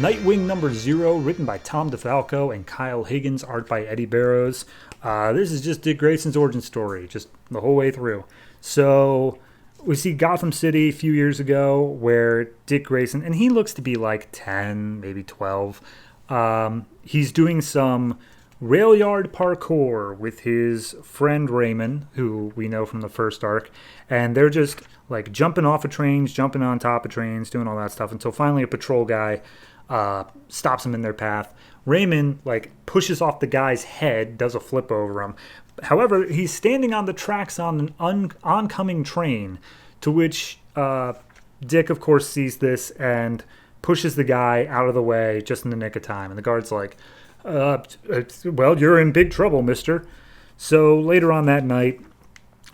Nightwing number 0, written by Tom DeFalco and Kyle Higgins, art by Eddie Barrows. This is just Dick Grayson's origin story, just the whole way through. So we see Gotham City a few years ago where Dick Grayson, and he looks to be like 10, maybe 12. He's doing some rail yard parkour with his friend Raymond, who we know from the first arc, and they're just like jumping off of trains, jumping on top of trains, doing all that stuff until finally a patrol guy stops them in their path. Raymond like pushes off the guy's head, does a flip over him. However, he's standing on the tracks on an oncoming train, to which Dick, of course, sees this and pushes the guy out of the way just in the nick of time. And the guard's like, well, you're in big trouble, mister. So later on that night,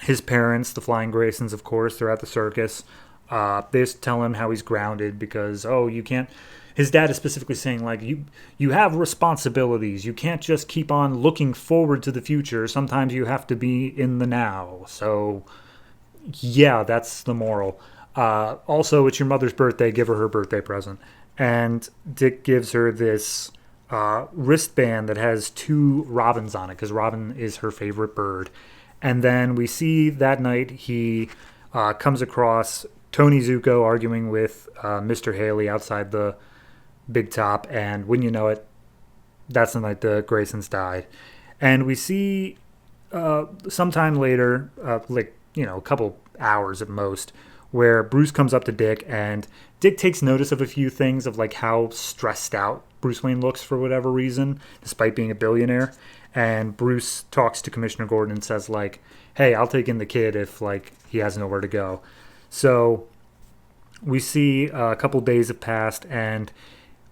his parents, the Flying Graysons, of course, they're at the circus. They just tell him how he's grounded because, you can't. His dad is specifically saying, like, you have responsibilities. You can't just keep on looking forward to the future. Sometimes you have to be in the now. So, yeah, that's the moral. Also, it's your mother's birthday. Give her birthday present. And Dick gives her this wristband that has 2 robins on it because Robin is her favorite bird. And then we see that night he comes across Tony Zuko arguing with Mr. Haley outside the Big Top, and when you know it, that's the night the Graysons died. And we see sometime later, a couple hours at most, where Bruce comes up to Dick, and Dick takes notice of a few things of like how stressed out Bruce Wayne looks for whatever reason, despite being a billionaire. And Bruce talks to Commissioner Gordon and says like, hey, I'll take in the kid if like he has nowhere to go. So we see a couple days have passed, and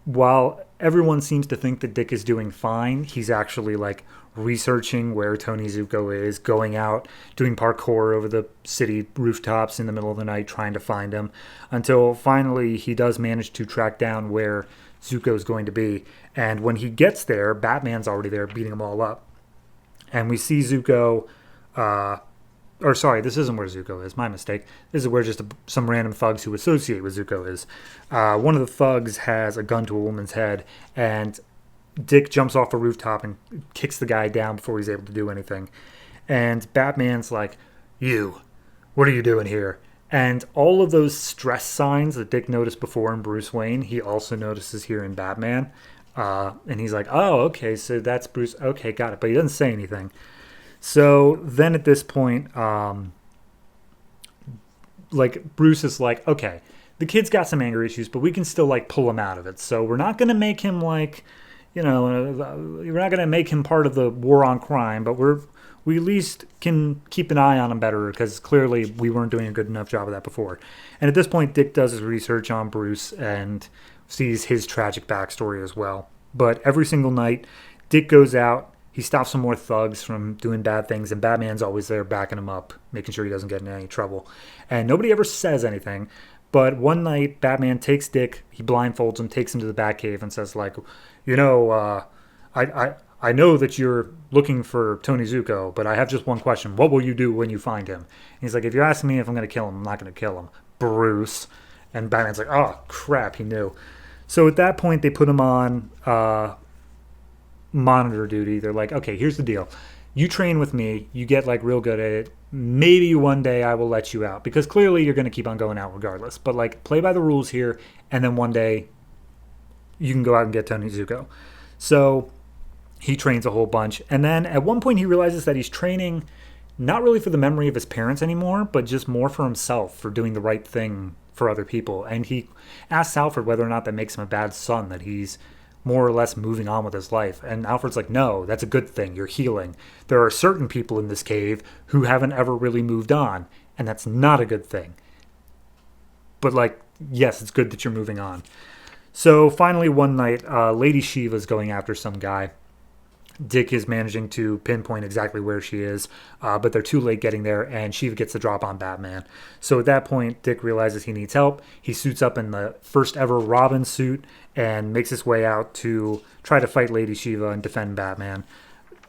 while everyone seems to think that Dick is doing fine, he's actually like researching where Tony Zuko is, going out, doing parkour over the city rooftops in the middle of the night, trying to find him, until finally he does manage to track down where Zuko's going to be. And when he gets there, Batman's already there beating them all up. And we see Zuko, this isn't where Zuko is, my mistake. This is where just some random thugs who associate with Zuko is. One of the thugs has a gun to a woman's head, and Dick jumps off a rooftop and kicks the guy down before he's able to do anything. And Batman's like, you, what are you doing here? And all of those stress signs that Dick noticed before in Bruce Wayne, he also notices here in Batman. And he's like, oh, okay, so that's Bruce. Okay, got it. But he doesn't say anything. So then at this point, Bruce is like, okay, the kid's got some anger issues, but we can still like pull him out of it. So we're not going to make him like, we're not going to make him part of the war on crime, but we at least can keep an eye on him better because clearly we weren't doing a good enough job of that before. And at this point, Dick does his research on Bruce and sees his tragic backstory as well. But every single night, Dick goes out. He stops some more thugs from doing bad things, and Batman's always there backing him up, making sure he doesn't get in any trouble. And nobody ever says anything, but one night, Batman takes Dick, he blindfolds him, takes him to the Batcave, and says, like, I know that you're looking for Tony Zuko, but I have just one question. What will you do when you find him? And he's like, if you ask me if I'm going to kill him, I'm not going to kill him. Bruce. And Batman's like, oh, crap, he knew. So at that point, they put him on monitor duty. They're like, okay, here's the deal. You train with me. You get like real good at it. Maybe one day I will let you out because clearly you're going to keep on going out regardless. But like play by the rules here. And then one day you can go out and get Tony Zuko. So he trains a whole bunch. And then at one point he realizes that he's training not really for the memory of his parents anymore, but just more for himself, for doing the right thing for other people. And he asks Alfred whether or not that makes him a bad son, that he's more or less moving on with his life. And Alfred's like, no, that's a good thing. You're healing. There are certain people in this cave who haven't ever really moved on, and that's not a good thing. But like, yes, it's good that you're moving on. So finally one night, Lady Shiva's going after some guy. Dick is managing to pinpoint exactly where she is, but they're too late getting there, and Shiva gets the drop on Batman. So at that point, Dick realizes he needs help. He suits up in the first ever Robin suit and makes his way out to try to fight Lady Shiva and defend Batman.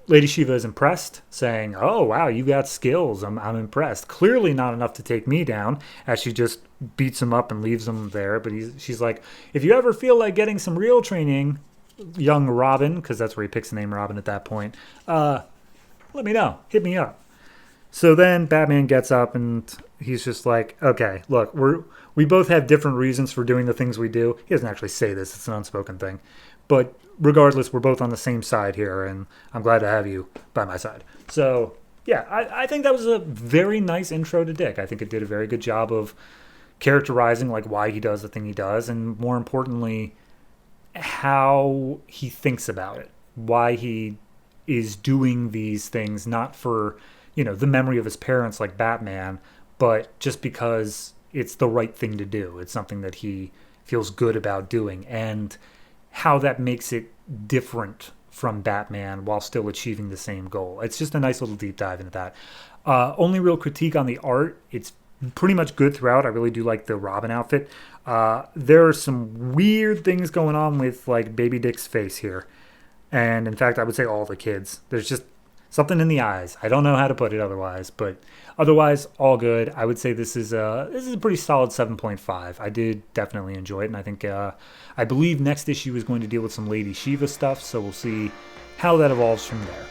Lady Shiva is impressed, saying, "Oh wow, you got skills. I'm impressed. Clearly not enough to take me down." As she just beats him up and leaves him there. But she's like, "If you ever feel like getting some real training, young Robin," because that's where he picks the name Robin at that point. Let me know. Hit me up. So then Batman gets up and he's just like, "Okay, look, we both have different reasons for doing the things we do." He doesn't actually say this; it's an unspoken thing, but regardless, we're both on the same side here, and I'm glad to have you by my side. So yeah, I think that was a very nice intro to Dick. I think it did a very good job of characterizing like why he does the thing he does, and more importantly, how he thinks about it, why he is doing these things, not for, the memory of his parents like Batman, but just because it's the right thing to do. It's something that he feels good about doing, and how that makes it different from Batman while still achieving the same goal. It's just a nice little deep dive into that. Only real critique on the art. It's pretty much good throughout. I really do like the Robin outfit. There are some weird things going on with like Baby Dick's face here. And in fact, I would say all the kids. There's just something in the eyes. I don't know how to put it otherwise, but otherwise, all good. I would say this is a pretty solid 7.5. I did definitely enjoy it, and I think I believe next issue is going to deal with some Lady Shiva stuff, so we'll see how that evolves from there.